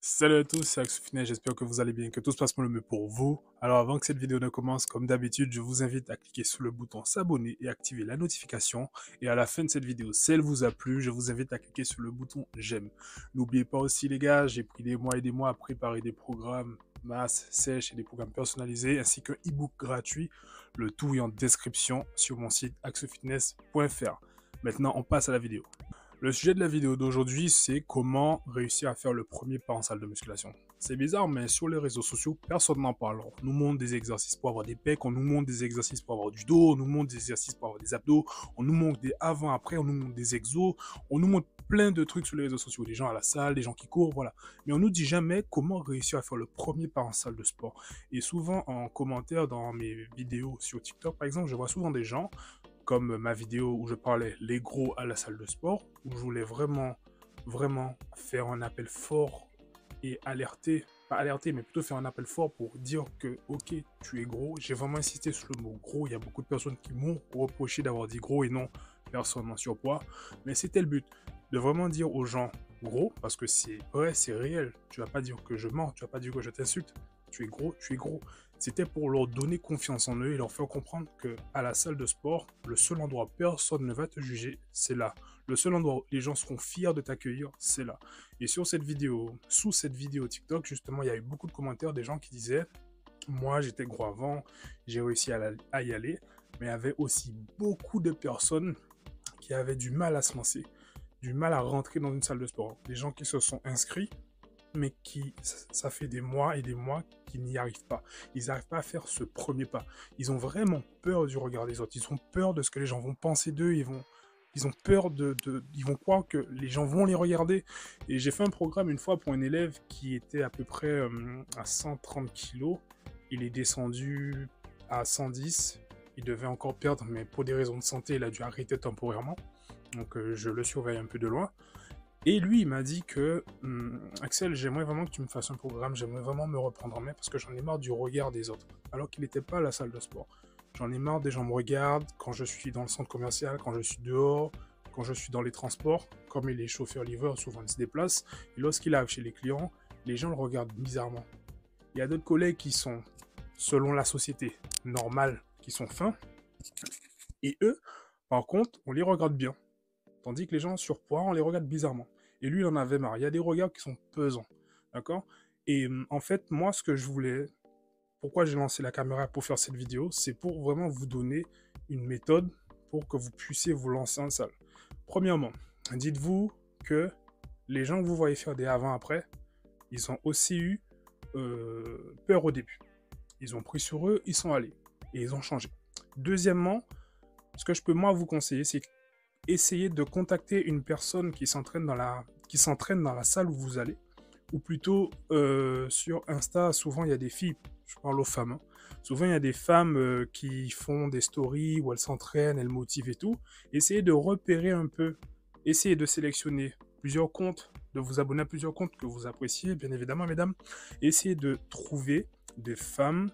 Salut à tous, c'est Axel Fitness, j'espère que vous allez bien, que tout se passe pour le mieux pour vous. Alors avant que cette vidéo ne commence, comme d'habitude, je vous invite à cliquer sur le bouton s'abonner et activer la notification. Et à la fin de cette vidéo, si elle vous a plu, je vous invite à cliquer sur le bouton j'aime. N'oubliez pas aussi les gars, j'ai pris des mois et des mois à préparer des programmes masse, sèche et des programmes personnalisés, ainsi qu'un e-book gratuit, le tout est en description sur mon site axefitness.fr. Maintenant, on passe à la vidéo. Le sujet de la vidéo d'aujourd'hui, c'est comment réussir à faire le premier pas en salle de musculation. C'est bizarre, mais sur les réseaux sociaux, personne n'en parle. On nous montre des exercices pour avoir des pecs, on nous montre des exercices pour avoir du dos, on nous montre des exercices pour avoir des abdos, on nous montre des avant-après, on nous montre des exos, on nous montre plein de trucs sur les réseaux sociaux, des gens à la salle, des gens qui courent, voilà. Mais on nous dit jamais comment réussir à faire le premier pas en salle de sport. Et souvent, en commentaire dans mes vidéos sur TikTok, par exemple, je vois souvent des gens comme ma vidéo où je parlais les gros à la salle de sport, où je voulais vraiment faire un appel fort et alerter, pas alerter, mais plutôt faire un appel fort pour dire que, ok, tu es gros. J'ai vraiment insisté sur le mot gros. Il y a beaucoup de personnes qui m'ont reproché d'avoir dit gros et non personne en surpoids. Mais c'était le but, de vraiment dire aux gens gros, parce que c'est vrai, c'est réel. Tu vas pas dire que je mens, tu vas pas dire que je t'insulte. Tu es gros, tu es gros. C'était pour leur donner confiance en eux et leur faire comprendre que à la salle de sport, le seul endroit où personne ne va te juger, c'est là. Le seul endroit où les gens seront fiers de t'accueillir, c'est là. Et sur cette vidéo, sous cette vidéo TikTok, justement, il y a eu beaucoup de commentaires des gens qui disaient moi, j'étais gros avant, j'ai réussi à y aller, mais il y avait aussi beaucoup de personnes qui avaient du mal à se lancer, du mal à rentrer dans une salle de sport. Des gens qui se sont inscrits, mais qui, ça fait des mois et des mois qu'ils n'y arrivent pas. Ils n'arrivent pas à faire ce premier pas. Ils ont vraiment peur du regard des autres. Ils ont peur de ce que les gens vont penser d'eux. Ils ont peur ils vont croire que les gens vont les regarder. Et j'ai fait un programme une fois pour un élève qui était à peu près à 130 kilos. Il est descendu à 110. Il devait encore perdre, mais pour des raisons de santé, il a dû arrêter temporairement. Donc je le surveille un peu de loin. Et lui, il m'a dit que Axel, j'aimerais vraiment que tu me fasses un programme, j'aimerais vraiment me reprendre en main parce que j'en ai marre du regard des autres. Alors qu'il n'était pas à la salle de sport. J'en ai marre des gens me regardent quand je suis dans le centre commercial, quand je suis dehors, quand je suis dans les transports. Comme il est chauffeur-livreur, souvent il se déplace. Et lorsqu'il arrive chez les clients, les gens le regardent bizarrement. Il y a d'autres collègues qui sont, selon la société, normales, qui sont fins. Et eux, par contre, on les regarde bien. Tandis que les gens en surpoids, on les regarde bizarrement. Et lui, il en avait marre. Il y a des regards qui sont pesants. D'accord? Et en fait, moi, ce que je voulais, pourquoi j'ai lancé la caméra pour faire cette vidéo, c'est pour vraiment vous donner une méthode pour que vous puissiez vous lancer en salle. Premièrement, dites-vous que les gens que vous voyez faire des avant-après, ils ont aussi eu peur au début. Ils ont pris sur eux, ils sont allés. Et ils ont changé. Deuxièmement, ce que je peux moi vous conseiller, c'est essayer de contacter une personne qui s'entraîne dans la salle où vous allez, ou plutôt sur Insta, souvent il y a des filles, je parle aux femmes, hein. Souvent il y a des femmes qui font des stories où elles s'entraînent, elles motivent et tout. Essayez de repérer un peu, essayez de sélectionner plusieurs comptes, de vous abonner à plusieurs comptes que vous appréciez, bien évidemment, mesdames. Essayez de trouver des femmes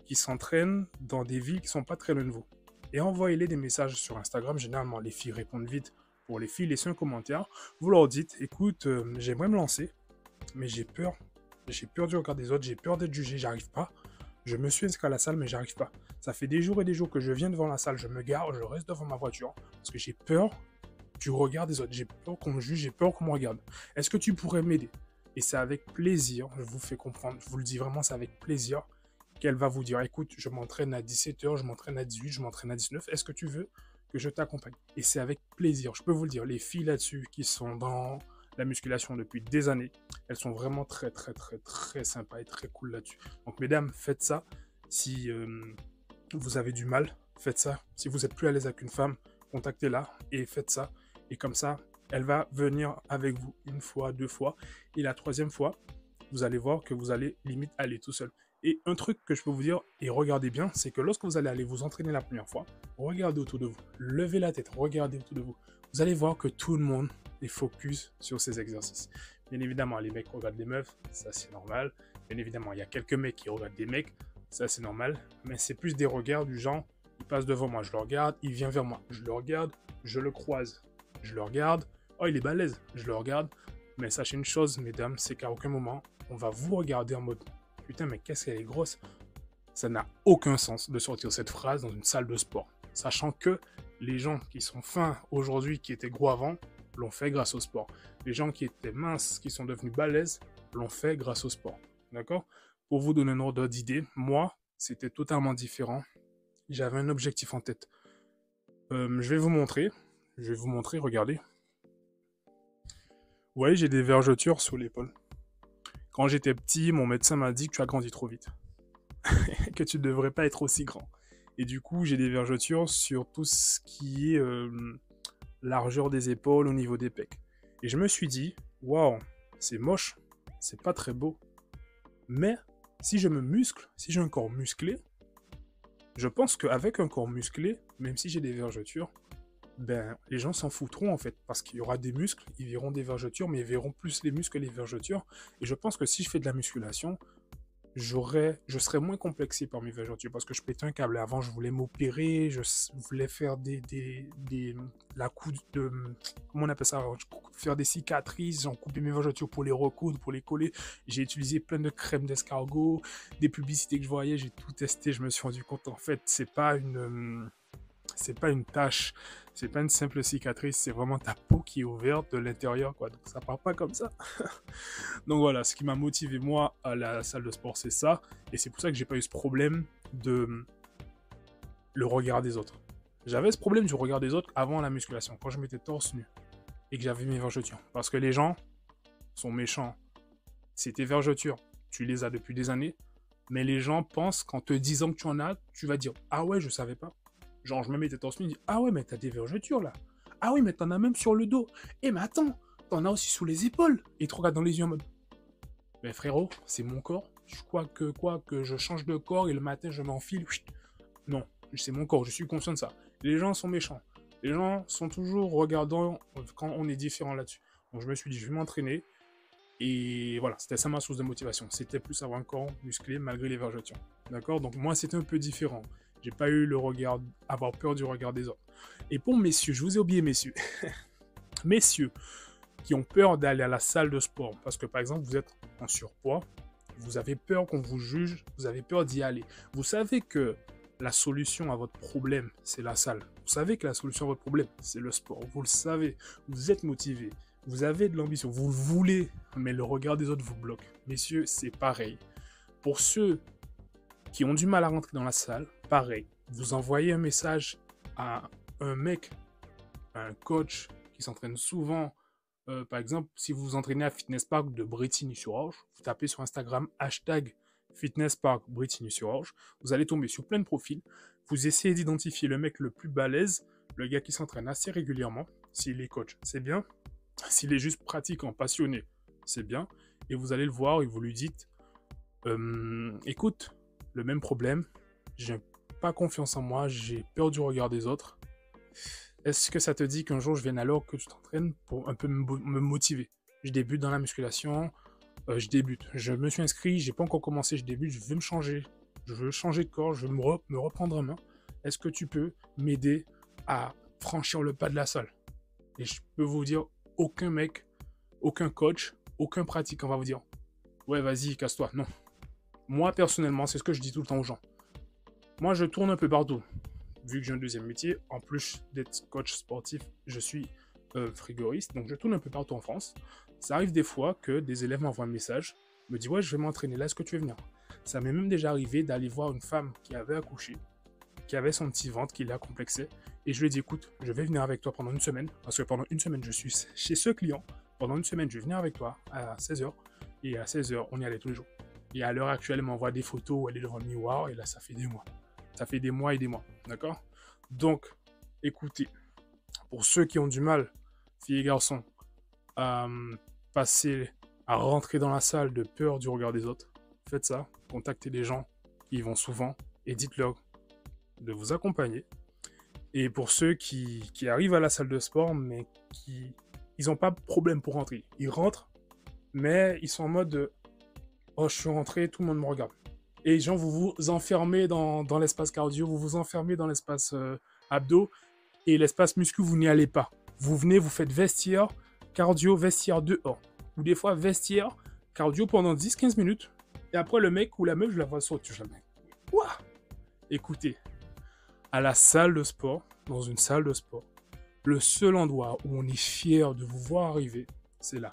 qui s'entraînent dans des villes qui ne sont pas très loin de vous. Et envoyez-les des messages sur Instagram. Généralement, les filles répondent vite. Pour les filles, laissez un commentaire. Vous leur dites, écoute, j'aimerais me lancer, mais j'ai peur. J'ai peur du regard des autres, j'ai peur d'être jugé, j'arrive pas. Je me suis inscrit à la salle, mais j'arrive pas. Ça fait des jours et des jours que je viens devant la salle, je me gare, je reste devant ma voiture, parce que j'ai peur du regard des autres. J'ai peur qu'on me juge, j'ai peur qu'on me regarde. Est-ce que tu pourrais m'aider? Et c'est avec plaisir, je vous fais comprendre, je vous le dis vraiment, c'est avec plaisir qu'elle va vous dire, écoute, je m'entraîne à 17h, je m'entraîne à 18, je m'entraîne à 19, est-ce que tu veux que je t'accompagne? Et c'est avec plaisir, je peux vous le dire, les filles là-dessus qui sont dans la musculation depuis des années, elles sont vraiment très sympas et très cool là-dessus. Donc mesdames, faites ça. Si vous avez du mal, faites ça. Si vous êtes plus à l'aise avec une femme, contactez-la et faites ça. Et comme ça, elle va venir avec vous une fois, deux fois. Et la troisième fois, vous allez voir que vous allez limite aller tout seul. Et un truc que je peux vous dire, et regardez bien, c'est que lorsque vous allez aller vous entraîner la première fois, regardez autour de vous, levez la tête, regardez autour de vous. Vous allez voir que tout le monde est focus sur ces exercices. Bien évidemment, les mecs regardent les meufs, ça c'est normal. Bien évidemment, il y a quelques mecs qui regardent des mecs, ça c'est normal. Mais c'est plus des regards du genre, il passe devant moi, je le regarde, il vient vers moi, je le regarde, je le croise, je le regarde, oh il est balèze, je le regarde. Mais sachez une chose, mesdames, c'est qu'à aucun moment, on va vous regarder en mode « Putain, mais qu'est-ce qu'elle est grosse ?» Ça n'a aucun sens de sortir cette phrase dans une salle de sport. Sachant que les gens qui sont fins aujourd'hui, qui étaient gros avant, l'ont fait grâce au sport. Les gens qui étaient minces, qui sont devenus balèzes, l'ont fait grâce au sport. D'accord? Pour vous donner un ordre d'idée, moi, c'était totalement différent. J'avais un objectif en tête. Je vais vous montrer. Regardez. Vous voyez, j'ai des vergetures sur l'épaule. Quand j'étais petit, mon médecin m'a dit que tu as grandi trop vite. Que tu ne devrais pas être aussi grand. Et du coup, j'ai des vergetures sur tout ce qui est largeur des épaules au niveau des pecs. Et je me suis dit, waouh, c'est moche, c'est pas très beau. Mais si je me muscle, si j'ai un corps musclé, je pense qu'avec un corps musclé, même si j'ai des vergetures, ben, les gens s'en foutront en fait, parce qu'il y aura des muscles, ils verront des vergetures, mais ils verront plus les muscles que les vergetures. Et je pense que si je fais de la musculation, je serais moins complexé par mes vergetures, parce que je pète un câble. Avant, je voulais m'opérer, je voulais faire la coude de, comment on appelle ça, faire des cicatrices, j'en coupais mes vergetures pour les recoudre, pour les coller. J'ai utilisé plein de crèmes d'escargot, des publicités que je voyais, j'ai tout testé, je me suis rendu compte, en fait, c'est pas une tache, c'est pas une simple cicatrice, c'est vraiment ta peau qui est ouverte de l'intérieur, quoi. Donc ça part pas comme ça. Donc voilà, ce qui m'a motivé moi à la salle de sport, c'est ça, et c'est pour ça que j'ai pas eu ce problème de le regard des autres. J'avais ce problème du regard des autres avant la musculation, quand je m'étais torse nu et que j'avais mes vergetures, parce que les gens sont méchants. C'est tes vergetures, tu les as depuis des années, mais les gens pensent qu'en te disant que tu en as, tu vas dire ah ouais, je savais pas. Genre, je me mettais torse nu et dis ah ouais, mais t'as des vergetures là. Ah oui, mais t'en as même sur le dos. Eh, mais attends, t'en as aussi sous les épaules. Et ils te regardent dans les yeux en mode mais frérot, c'est mon corps. Je crois que je change de corps et le matin je m'enfile. Non, c'est mon corps, je suis conscient de ça. Les gens sont méchants. Les gens sont toujours regardants quand on est différent là-dessus. Donc je me suis dit, je vais m'entraîner. Et voilà, c'était ça ma source de motivation. C'était plus avoir un corps musclé malgré les vergetures. D'accord? Donc moi, c'était un peu différent. J'ai pas eu avoir peur du regard des autres. Et pour messieurs, je vous ai oublié messieurs. Messieurs qui ont peur d'aller à la salle de sport. Parce que par exemple, vous êtes en surpoids, vous avez peur qu'on vous juge, vous avez peur d'y aller. Vous savez que la solution à votre problème, c'est la salle. Vous savez que la solution à votre problème, c'est le sport. Vous le savez, vous êtes motivé, vous avez de l'ambition, vous le voulez, mais le regard des autres vous bloque. Messieurs, c'est pareil. Pour ceux qui ont du mal à rentrer dans la salle, pareil. Vous envoyez un message à un mec, à un coach qui s'entraîne souvent. Par exemple, si vous vous entraînez à Fitness Park de Bretigny-sur-Orge, vous tapez sur Instagram #Fitness Park Bretigny-sur-Orge, vous allez tomber sur plein de profils. Vous essayez d'identifier le mec le plus balèze, le gars qui s'entraîne assez régulièrement. S'il est coach, c'est bien. S'il est juste pratiquant, passionné, c'est bien. Et vous allez le voir et vous lui dites écoute, le même problème, j'ai pas confiance en moi, j'ai peur du regard des autres. Est-ce que ça te dit qu'un jour je vienne alors que tu t'entraînes pour un peu me motiver? Je débute dans la musculation, je me suis inscrit, j'ai pas encore commencé, je débute, je veux me changer, je veux changer de corps, je veux me reprendre en main. Est-ce que tu peux m'aider à franchir le pas de la salle? Et je peux vous dire, aucun mec, aucun coach, aucun pratiquant va vous dire ouais vas-y casse-toi, non. Moi personnellement, c'est ce que je dis tout le temps aux gens. Moi je tourne un peu partout. Vu que j'ai un deuxième métier, en plus d'être coach sportif, je suis frigoriste, donc je tourne un peu partout en France. Ça arrive des fois que des élèves m'envoient un message, me disent ouais je vais m'entraîner là, est-ce que tu veux venir? Ça m'est même déjà arrivé d'aller voir une femme qui avait accouché, qui avait son petit ventre, qui l'a complexé, et je lui ai dit écoute, je vais venir avec toi pendant une semaine, parce que pendant une semaine je suis chez ce client, pendant une semaine je vais venir avec toi à 16h, et à 16h on y allait tous les jours. Et à l'heure actuelle elle m'envoie des photos où elle est devant le miroir, et là ça fait des mois. Ça fait des mois et des mois, d'accord? Donc, écoutez, pour ceux qui ont du mal, filles et garçons, à rentrer dans la salle de peur du regard des autres, faites ça, contactez des gens qui y vont souvent et dites-leur de vous accompagner. Et pour ceux qui arrivent à la salle de sport, mais ils n'ont pas de problème pour rentrer. Ils rentrent, mais ils sont en mode oh, je suis rentré, tout le monde me regarde. Et les gens, vous vous enfermez dans l'espace cardio, vous vous enfermez dans l'espace abdos, et l'espace muscu, vous n'y allez pas. Vous venez, vous faites vestiaire, cardio, vestiaire dehors. Ou des fois, vestiaire, cardio pendant 10-15 minutes. Et après, le mec ou la meuf, je la vois sortir jamais. Quoi? Écoutez, à la salle de sport, dans une salle de sport, le seul endroit où on est fier de vous voir arriver, c'est là.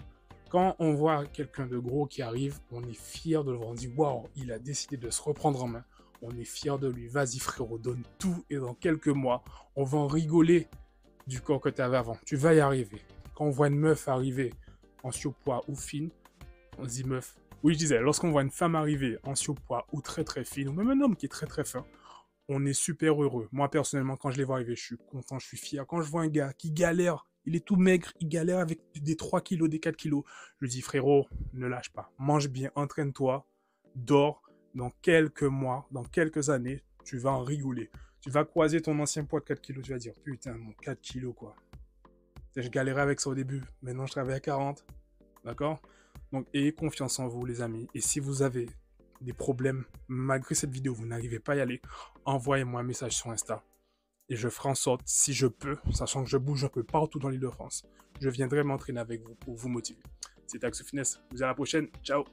Quand on voit quelqu'un de gros qui arrive, on est fier de le voir. On dit, waouh, il a décidé de se reprendre en main. On est fier de lui. Vas-y frérot, donne tout. Et dans quelques mois, on va en rigoler du corps que tu avais avant. Tu vas y arriver. Quand on voit une meuf arriver en surpoids ou fine, on se dit meuf. Oui, je disais, lorsqu'on voit une femme arriver en surpoids ou très très fine, ou même un homme qui est très très fin, on est super heureux. Moi, personnellement, quand je les vois arriver, je suis content, je suis fier. Quand je vois un gars qui galère, il est tout maigre, il galère avec des 3 kilos, des 4 kilos, je lui dis, frérot, ne lâche pas. Mange bien, entraîne-toi, dors. Dans quelques mois, dans quelques années, tu vas en rigoler. Tu vas croiser ton ancien poids de 4 kilos, tu vas dire, putain, mon 4 kilos, quoi. Je galérais avec ça au début, maintenant je travaille à 40. D'accord? Donc, ayez confiance en vous, les amis. Et si vous avez des problèmes, malgré cette vidéo, vous n'arrivez pas à y aller, envoyez-moi un message sur Insta. Et je ferai en sorte, si je peux, sachant que je bouge un peu partout dans l'Île-de-France, je viendrai m'entraîner avec vous pour vous motiver. C'était Axel Fitness. Je vous dis à la prochaine. Ciao!